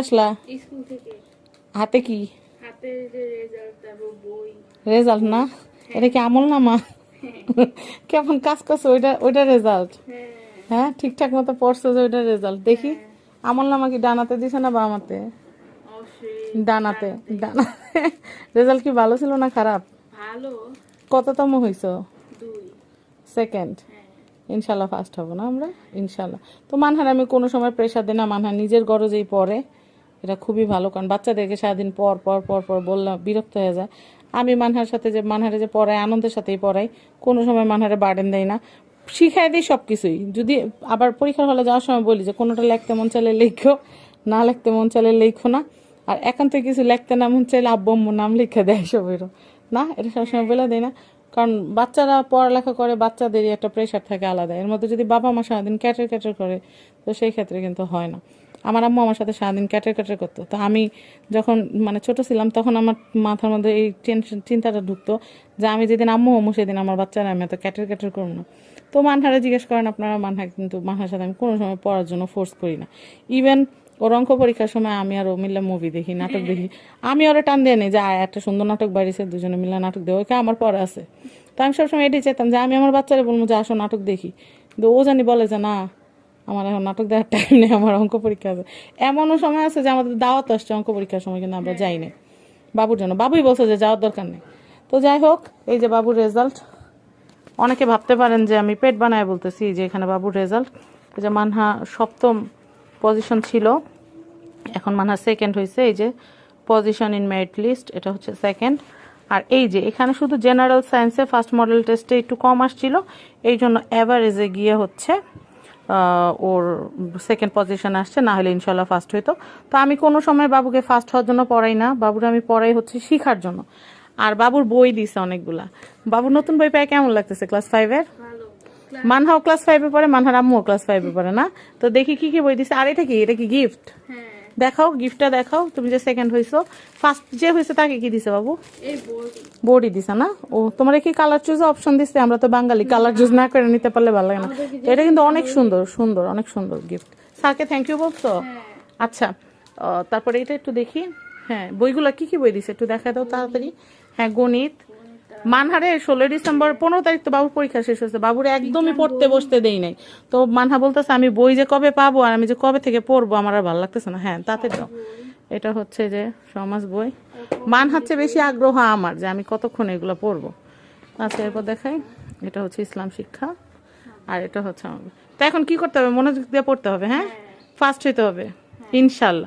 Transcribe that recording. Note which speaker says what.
Speaker 1: আসলা
Speaker 2: স্কুল থেকে।
Speaker 1: হাতে কি
Speaker 2: হাতে যে রেজাল্ট, তারপর বই।
Speaker 1: রেজাল্ট না? এটা কি আমল নামা? কেমন কাজ করছো? ওইটা ওইটা রেজাল্ট?
Speaker 2: হ্যাঁ
Speaker 1: হ্যাঁ, ঠিকঠাক মতো পড়ছো যে ওইটা রেজাল্ট? দেখি
Speaker 2: হ্যাঁ,
Speaker 1: আমল নামা কি ডানাতে দিছে না বামাতে?
Speaker 2: অবশ্যই
Speaker 1: ডানাতে।
Speaker 2: জানাতে।
Speaker 1: ডানাতে। রেজাল্ট কি ভালো ছিল না খারাপ?
Speaker 2: ভালো।
Speaker 1: কততম হইছো?
Speaker 2: 2।
Speaker 1: সেকেন্ড।
Speaker 2: হ্যাঁ
Speaker 1: ইনশাল্লাহ ফার্স্ট হবো না আমরা? ইনশাল্লাহ। তো মানহার আমি কোনো সময় প্রেশার দিই না, মানহার নিজের গরজেই পড়ে। এটা খুবই ভালো, কারণ বাচ্চাদেরকে সারাদিন পর পর পর পর বললাম বিরক্ত হয়ে যায়। আমি মানহার সাথে যে মানহারে যে পড়াই, আনন্দের সাথেই পড়াই, কোনো সময় মানহারে বার্ডেন দেয় না, শিখাই দিই সব কিছুই। যদি আবার পরীক্ষার হলে যাওয়ার সময় বলি যে কোনোটা লিখতে মন চাইলে লেখো, না লিখতে মন চাইলে লেখো না। আর একান্ত কিছু লিখতে না মন চাইলে আব্বু আম্মুর নাম লিখে দেয় সবেরও। না, এটা সবসময় বলে দেয় না, কারণ বাচ্চারা পড়ালেখা করে, বাচ্চাদেরই একটা প্রেশার থাকে আলাদা। এর মধ্যে যদি বাবা মা সারাদিন ক্যাটার ক্যাটার করে, তো সেই ক্ষেত্রে কিন্তু হয় না। আমার আম্মু আমার সাথে সারাদিন ক্যাটার ক্যাটার করতো, তো আমি যখন মানে ছোট ছিলাম তখন আমার মাথার মধ্যে এই টেনশন চিন্তাটা ঢুকতো যে আমি যেদিন আম্মু হমু সেদিন আমার বাচ্চারা আমি এত ক্যাটার ক্যাটার করবো না। তো মানহারে জিজ্ঞেস করেন আপনারা, মানহা কিন্তু মানহার সাথে আমি কোনো সময় পড়ার জন্য ফোর্স করি না। ইভেন ওর অঙ্ক পরীক্ষার সময় আমি আর ও মিলে মুভি দেখি, নাটক দেখি। আমি ওরা টান দিয়ে নেই যে একটা সুন্দর নাটক বাড়িছে, দুজনে মিলে নাটক দেয়, ওইটা আমার পরে আছে। তো আমি সবসময় এটাই চাইতাম যে আমি আমার বাচ্চারা বলবো যে আসো নাটক দেখি, কিন্তু ও জানি বলে যে না, আমার এখন নাটক দেওয়ার টাইম নেই, আমার অঙ্ক পরীক্ষা আছে। এমনও সময় আছে যে আমাদের দাওয়াত আসছে অঙ্ক পরীক্ষার সময়, কিন্তু আমরা যাই না বাবুর জন্য। বাবুই বলছে যে যাওয়ার দরকার নেই। তো যাই হোক, এই যে বাবুর রেজাল্ট। অনেকে ভাবতে পারেন যে আমি পেট বানায় বলতেছি, যে এখানে বাবুর রেজাল্ট। এই যে মানহা সপ্তম পজিশন ছিল, এখন মানহা সেকেন্ড হয়েছে। এই যে পজিশন ইন মেরিট লিস্ট, এটা হচ্ছে সেকেন্ড। আর এই যে এখানে শুধু জেনারেল সায়েন্সে ফার্স্ট মডেল টেস্টে একটু কম আসছিল, এই জন্য অ্যাভারেজে গিয়ে হচ্ছে ওর সেকেন্ড পজিশন আসছে, না হলে ইনশাল্লাহ ফার্স্ট হইতো। তো আমি কোনো সময় বাবুকে ফার্স্ট হওয়ার জন্য পড়াই না, বাবুর আমি পড়াই হচ্ছে শিখার জন্য। আর বাবুর বই দিছে অনেকগুলা। বাবুর নতুন বই পেয়ে কেমন লাগতেছে? ক্লাস 5-এর
Speaker 2: ভালো।
Speaker 1: মানহাও ক্লাস 5-এ পড়ে, মানহার আম্মুও ক্লাস 5-এ পড়ে না? তো দেখি কি কি বই দিছে। আর এটা কি? এটা কি গিফট?
Speaker 2: হ্যাঁ,
Speaker 1: দেখাও গিফটটা, দেখাও। তুমি যে সেকেন্ড হইছো, ফার্স্ট যে হয়েছে তাকে কি দিছে বাবু?
Speaker 2: এই বই।
Speaker 1: বোর্ডই দিছে না? ও, তোমার কি কালার চুজ অপশন দিছে? আমরা তো বাঙালি, কালার চুজ না করে নিতে পারলে ভালো লাগে না।
Speaker 2: আমাদেরকে
Speaker 1: তো এটা কিন্তু অনেক সুন্দর সুন্দর, অনেক সুন্দর গিফট। স্যারকে থ্যাংক ইউ বলছো?
Speaker 2: হ্যাঁ,
Speaker 1: আচ্ছা, তারপরে এটা একটু দেখি। হ্যাঁ, বইগুলো কি কি বই দিছে একটু দেখা দাও তাড়াতাড়ি। হ্যাঁ, গণিত। মানহারে 16 ডিসেম্বর 15 তারিখ তো বাবুর পরীক্ষা শেষ হয়েছে, বাবুর একদমই পড়তে বসতে দেই নাই। তো মানহা বলতেছে আমি বই যে কবে পাবো, আর আমি যে কবে থেকে পড়বো, আমার আর ভালো লাগতেছে না। হ্যাঁ, তাতে দাও। এটা হচ্ছে যে সমাজ বই। মান হচ্ছে বেশি আগ্রহ আমার যে আমি কতক্ষণ এগুলো পড়বো। আচ্ছা, এরপর দেখাই। এটা হচ্ছে ইসলাম শিক্ষা, আর এটা হচ্ছে আমার। তো এখন কি করতে হবে? মনোযোগ দিয়ে পড়তে হবে। হ্যাঁ, ফার্স্ট হইতে হবে ইনশাল্লাহ।